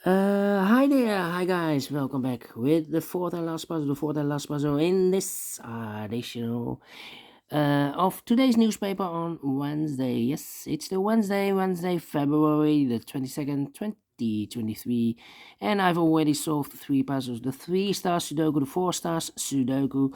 Hi there, hi guys, welcome back with the fourth and last puzzle in this edition of today's newspaper on Wednesday. Yes, it's the Wednesday, February the 22nd, 2023, and I've already solved the three puzzles: the 3 star Sudoku, the 4 stars Sudoku,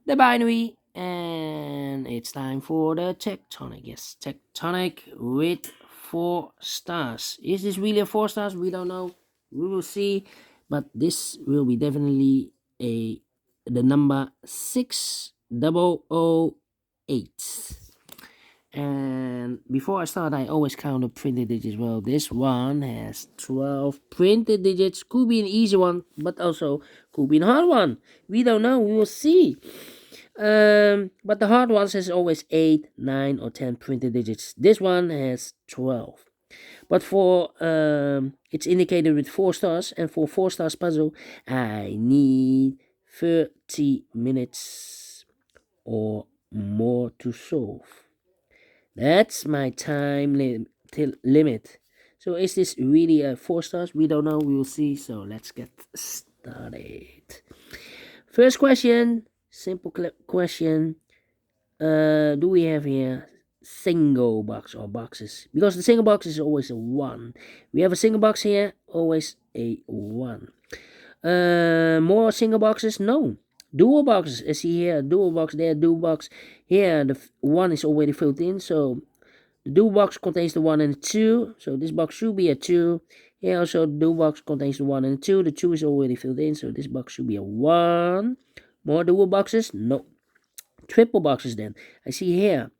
the binary, and it's time for the Tectonic. Yes, Tectonic with 4 stars. Is this really a 4 stars? We don't know. We will see. But this will be definitely the number 6008. And before I start, I always count the printed digits. Well, this one has 12 printed digits. Could be an easy one, but also could be a hard one. We don't know. We will see. But the hard ones has always 8, 9, or 10 printed digits. This one has 12. But for it's indicated with 4 stars, and for 4 stars puzzle, I need 30 minutes or more to solve. That's my time limit. So is this really a 4 stars? We don't know. We will see. So let's get started. First question, simple question. Do we have here single box or boxes? Because the single box is always a 1. We have a single box here, always a 1. More single boxes? No. Dual boxes, as see here, dual box there, dual box here. The 1 is already filled in, so the dual box contains the 1 and the 2, so this box should be a 2. Here also the dual box contains the 1 and the 2. The 2 is already filled in, so this box should be a 1. More dual boxes? No. Triple boxes then. I see here,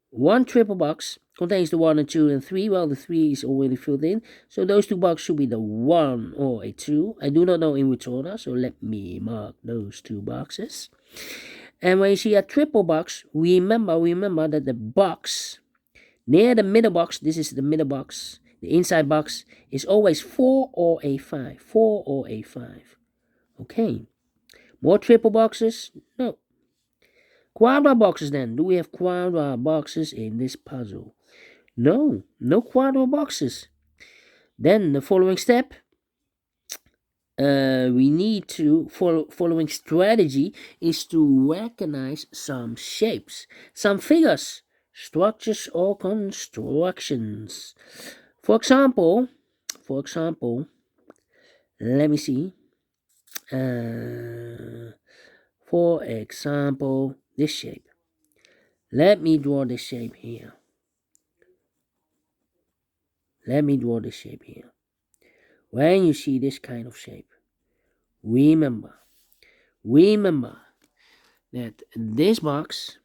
one triple box contains the 1 and 2 and 3. Well, the 3 is already filled in, so those two boxes should be the 1 or a 2. I do not know in which order, so let me mark those two boxes. And when you see a triple box, remember that the box near the middle box, this is the middle box, the inside box, is always 4 or a 5. 4 or a 5. Okay. More triple boxes? No. Quadra boxes then. Do we have quadra boxes in this puzzle? No. No quadra boxes. Then the following step, we need to following strategy is to recognize some shapes, some figures, structures or constructions. For example, let me see. For example, this shape. Let me draw this shape here. When you see this kind of shape, remember that this box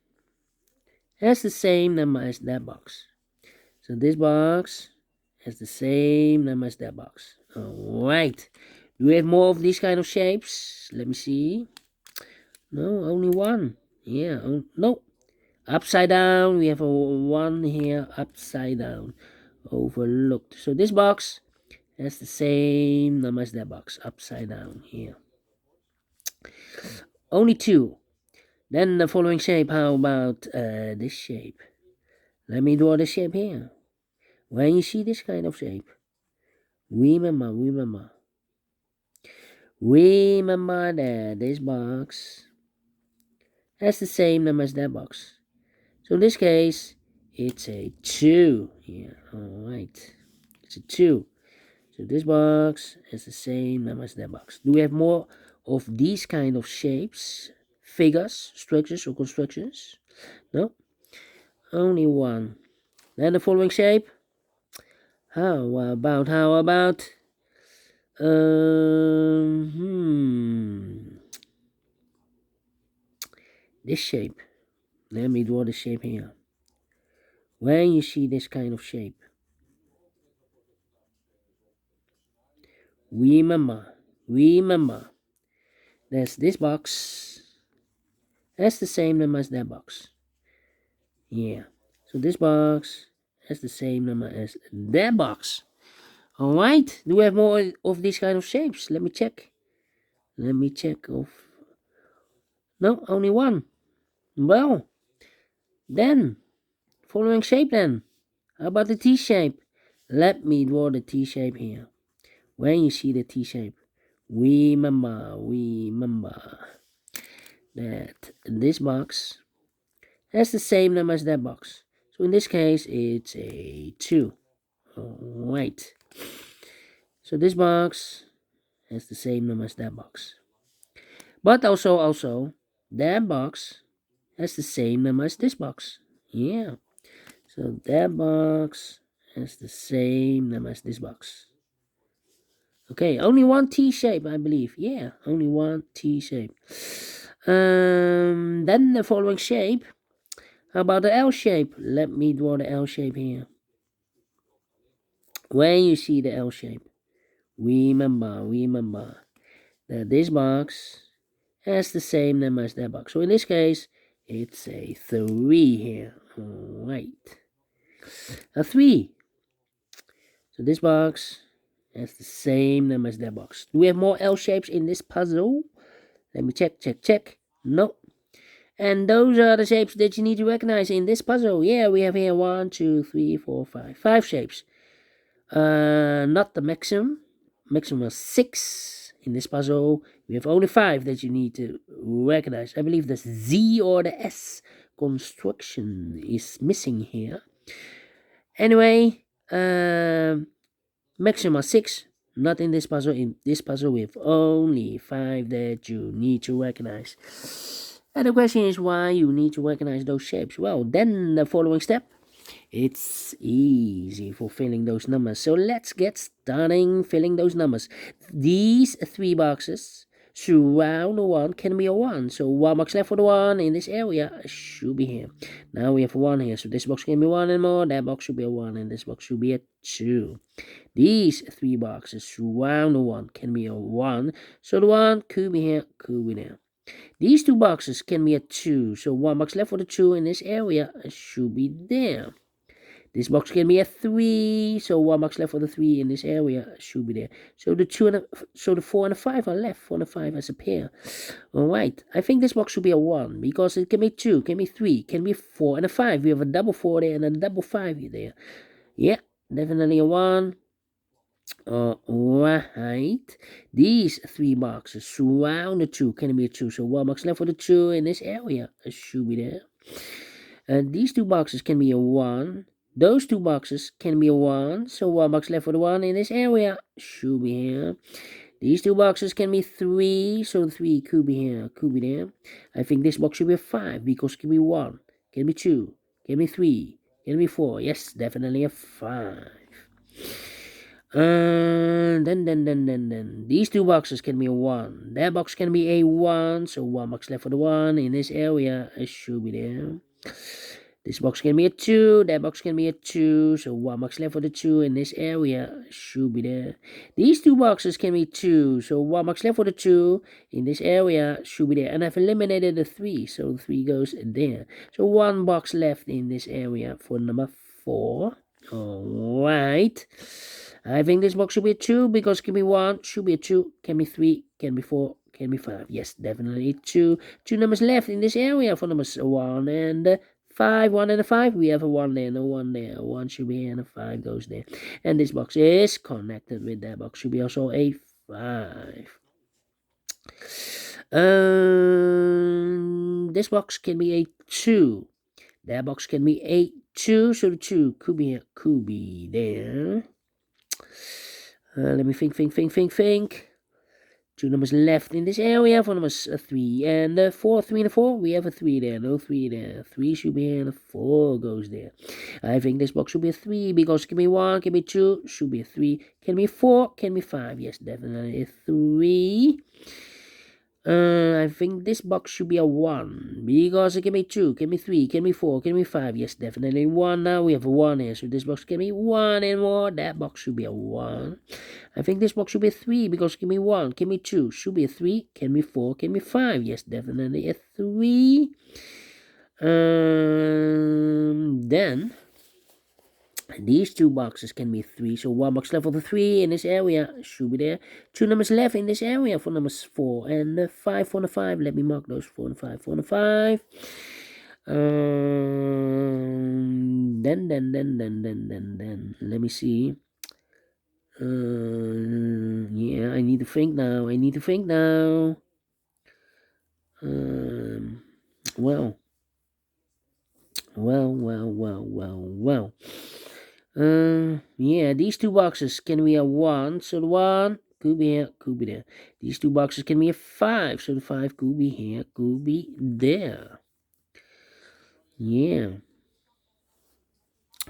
has the same number as that box. So this box has the same number as that box. Alright. Do we have more of these kind of shapes? Let me see. No, only one. Yeah, no. Upside down. We have a 1 here, upside down. Overlooked. So this box has the same number as that box, upside down here. Only 2. Then the following shape, how about this shape? Let me draw this shape here. When you see this kind of shape, remember that this box has the same number as that box. So in this case, it's a 2 here. Alright. It's a 2. So this box has the same number as that box. Do we have more of these kind of shapes, figures, structures, or constructions? No. Only one. Then the following shape. How about this shape. Let me draw the shape here. When you see this kind of shape, remember there's this box has the same number as that box. Yeah. So this box has the same number as that box. Alright. Do we have more of these kind of shapes? Let me check. No, only one. Well, then, following shape then. How about the T shape? Let me draw the T shape here. when you see the T shape, remember that this box has the same number as that box. So in this case, it's a 2. Alright. So this box has the same number as that box. But also, that box has the same number as this box. Yeah. So that box has the same number as this box. Okay, only one T shape, I believe. Yeah, only one T shape. Then the following shape. How about the L shape? Let me draw the L shape here. When you see the L shape, remember that this box has the same number as that box. So in this case, it's a 3 here. Alright. A 3. So this box has the same number as that box. Do we have more L shapes in this puzzle? Let me check. No. And those are the shapes that you need to recognize in this puzzle. Yeah, we have here 1, 2, 3, 4, 5. 5 shapes. Not the maximum. Maximum is 6 in this puzzle. We have only 5 that you need to recognize. I believe the Z or the S construction is missing here. Anyway, maximum 6. Not in this puzzle. In this puzzle, we have only 5 that you need to recognize. And the question is why you need to recognize those shapes. Well, then the following step. It's easy for filling those numbers. So let's get starting filling those numbers. These 3 boxes surround the 1 can be a 1. So 1 box left for the 1 in this area should be here. Now we have a 1 here. So this box can be 1 and more. That box should be a 1 and this box should be a 2. These 3 boxes surround the 1 can be a 1. So the 1 could be here, could be there. These 2 boxes can be a 2. So 1 box left for the 2 in this area should be there. This box can be a 3, so 1 box left for the 3 in this area should be there. So the 4 and the 5 are left. 4 and the 5 as a pair. Alright, I think this box should be a 1 because it can be 2, can be 3, can be 4 and a 5. We have a double 4 there and a double 5 there. Yeah, definitely a 1. Alright, these 3 boxes surround the 2 can be a 2. So 1 box left for the 2 in this area should be there. And these 2 boxes can be a 1. Those 2 boxes can be a 1, so 1 box left for the 1 in this area should be here. These 2 boxes can be 3, so the 3 could be here, could be there. I think this box should be a 5 because it can be 1, can be 2, can be 3, can be 4. Yes, definitely a 5. Then these 2 boxes can be a 1. That box can be a 1, so 1 box left for the 1 in this area should be there. This box can be a 2, that box can be a 2, so 1 box left for the 2 in this area should be there. These 2 boxes can be 2, so 1 box left for the 2 in this area should be there. And I've eliminated the 3, so the 3 goes there. So 1 box left in this area for number 4. Alright. I think this box should be a 2 because it can be 1, should be a 2, can be 3, can be 4, can be 5. Yes, definitely 2. 2 numbers left in this area for numbers 1 and 5, 1 and a 5. We have a 1 there, no 1 there. 1 should be here and a 5 goes there. And this box is connected with that box. Should be also a 5. This box can be a 2. That box can be a 2. So the 2 could be here, could be there. Let me think. 2 numbers left in this area for numbers 3 and 4. 3 and 4. We have a 3 there. No 3 there. 3 should be here and a 4 goes there. I think this box should be a 3 because it can be 1, can be 2, should be a 3. Can be 4, can be 5. Yes, definitely a 3. I think this box should be a 1 because it can be 2, can be 3, can be 4, can be 5. Yes, definitely 1. Now we have a 1 here, so this box can be 1 and more. That box should be a 1. I think this box should be a 3 because it can be 1, can be 2, should be a 3, can be 4, can be 5. Yes, definitely a 3. Then these 2 boxes can be 3, so 1 box left for the 3 in this area should be there. 2 numbers left in this area for numbers 4 and 5 for the 5. Let me mark those 4 and 5 for the 5. Then let me see. Yeah, I need to think now. Um, well, well. Yeah, these two boxes can be a 1, so the 1 could be here, could be there. These two boxes can be a 5, so the 5 could be here, could be there. Yeah.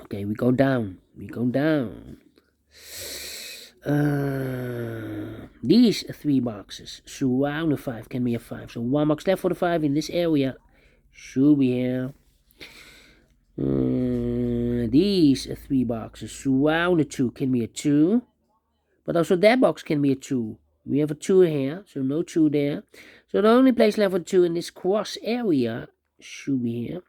Okay, we go down. These three boxes surround the 5 can be a 5. So 1 box left for the 5 in this area should be here. These three boxes surround the 2 can be a 2. But also that box can be a 2. We have a 2 here, so no 2 there. So the only place left for 2 in this cross area should be here.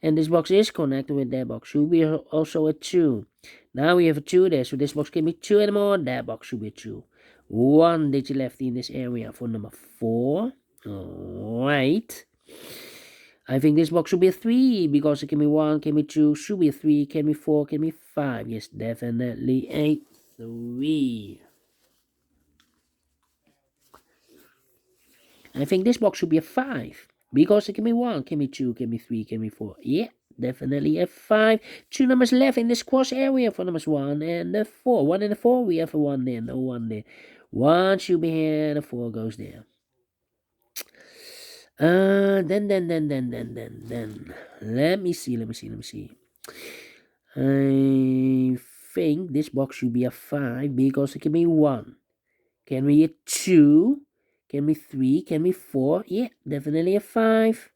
And this box is connected with that box. Should be also a 2. Now we have a 2 there, so this box can be 2 anymore. That box should be a 2. 1 digit left in this area for number 4. Alright. I think this box should be a 3 because it can be 1, can be 2, should be a 3, can be 4, can be 5. Yes, definitely a 3. I think this box should be a 5 because it can be 1, can be 2, can be 3, can be 4. Yeah, definitely a 5. 2 numbers left in this cross area for numbers 1 and the 4. 1 and the 4, we have a 1 there, no 1 there. 1 should be here, and the 4 goes there. Then. Let me see. I think this box should be a 5 because it can be 1. Can be a 2. Can be 3. Can be 4. Yeah, definitely a 5.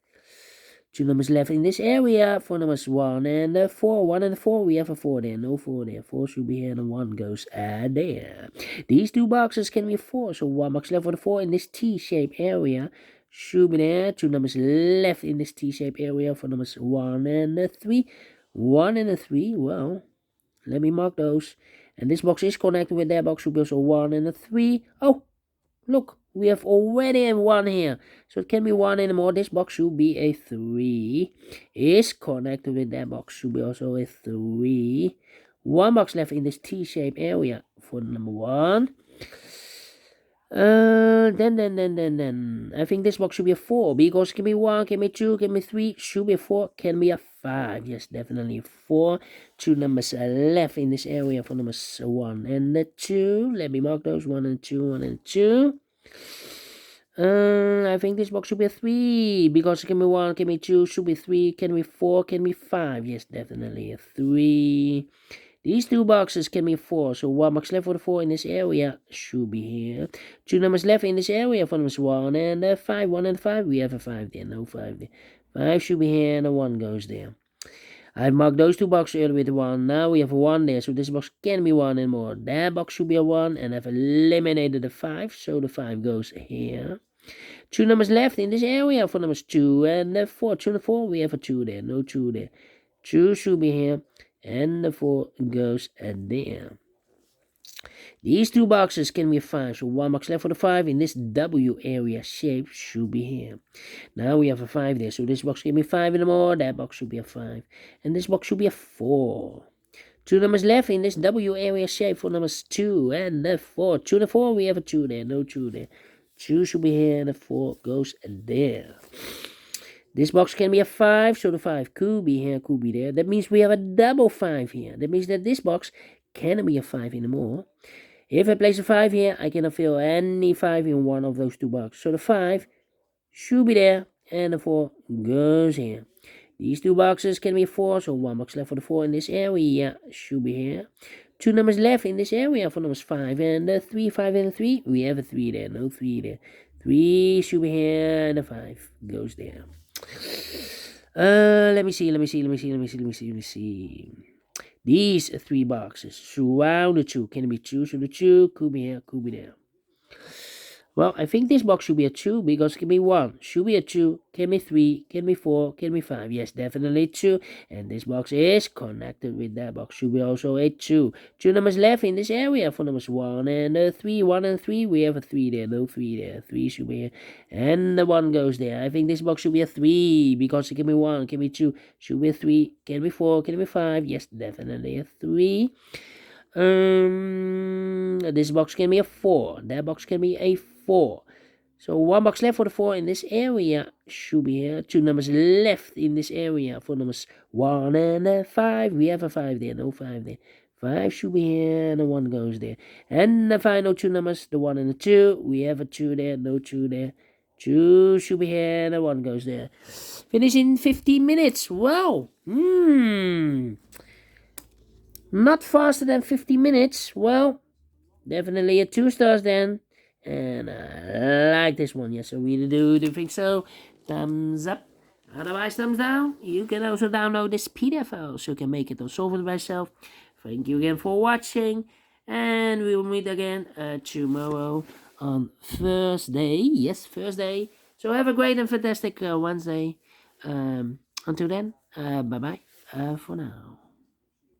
2 numbers left in this area for numbers 1 and 4. 1 and 4, we have a 4 there. No 4 there. 4 should be here and 1 goes there. These two boxes can be a 4. So 1 box left for the 4 in this T-shaped area should be there. 2 numbers left in this T-shaped area for numbers 1 and 3. 1 and 3, well, let me mark those. And this box is connected with that box, should be also 1 and 3. Oh, look, we have already a 1 here. So it can be 1 anymore. This box should be a 3. Is connected with that box, should be also a 3. 1 box left in this T-shaped area for number 1. Then. I think this box should be a 4 because it can be 1, can be 2, can be 3, should be a 4, can be a 5. Yes, definitely 4. 2 numbers left in this area for numbers 1 and 2. Let me mark those 1 and 2, 1 and 2. I think this box should be a 3 because it can be 1, can be 2, should be 3, can be 4, can be 5. Yes, definitely a 3. These two boxes can be 4, so 1 box left for the 4 in this area should be here. 2 numbers left in this area for numbers 1 and 5. 1 and 5, we have a 5 there, no 5 there. 5 should be here and a 1 goes there. I've marked those two boxes earlier with 1. Now we have a 1 there, so this box can be 1 and more. That box should be a 1, and I've eliminated the 5, so the 5 goes here. 2 numbers left in this area for numbers 2 and 4. 2 and 4, we have a 2 there, no 2 there. 2 should be here, and the 4 goes there. These two boxes can be a 5, so 1 box left for the 5 in this W area shape should be here. Now we have a 5 there, so this box can be 5 and more, that box should be a 5, and this box should be a 4. 2 numbers left in this W area shape for numbers 2 and 4. 2 and 4, we have a 2 there, no 2 there. 2 should be here, and the 4 goes there. This box can be a 5, so the 5 could be here, could be there. That means we have a double 5 here. That means that this box can be a 5 anymore. If I place a 5 here, I cannot fill any 5 in one of those two boxes. So the 5 should be there, and the 4 goes here. These two boxes can be 4, so 1 box left for the 4 in this area should be here. 2 numbers left in this area for numbers 5 and 3. 5 and 3, we have a 3 there, no 3 there. 3 should be here, and the 5 goes there. Let me see. These 3 boxes surround the 2. Can it be 2? So the 2 could be here, could be there. Well, I think this box should be a 2 because it can be 1. Should be a 2. Can be 3. Can be 4. Can be 5. Yes, definitely 2. And this box is connected with that box. Should be also a 2. 2 numbers left in this area for numbers 1 and 3. 1 and 3. We have a 3 there. No 3 there. 3 should be here. And the 1 goes there. I think this box should be a 3 because it can be 1. Can be 2. Should be a 3. Can be 4. Can be 5. Yes, definitely a 3. This box can be a 4. That box can be a 4. So 1 box left for the 4 in this area should be here. 2 numbers left in this area for numbers 1 and 5. We have a 5 there, no 5 there. 5 should be here, and the 1 goes there. And the final 2 numbers, the 1 and the 2. We have a 2 there, no 2 there. 2 should be here, and the 1 goes there. Finish in 15 minutes. Wow. Not faster than 50 minutes. Well, definitely a 2 stars then. And I like this one. Yes, I really do think so. Thumbs up. Otherwise, thumbs down. You can also download this PDF file so you can make it or solve it by yourself. Thank you again for watching. And we will meet again tomorrow on Thursday. Yes, Thursday. So have a great and fantastic Wednesday. Until then, bye-bye for now.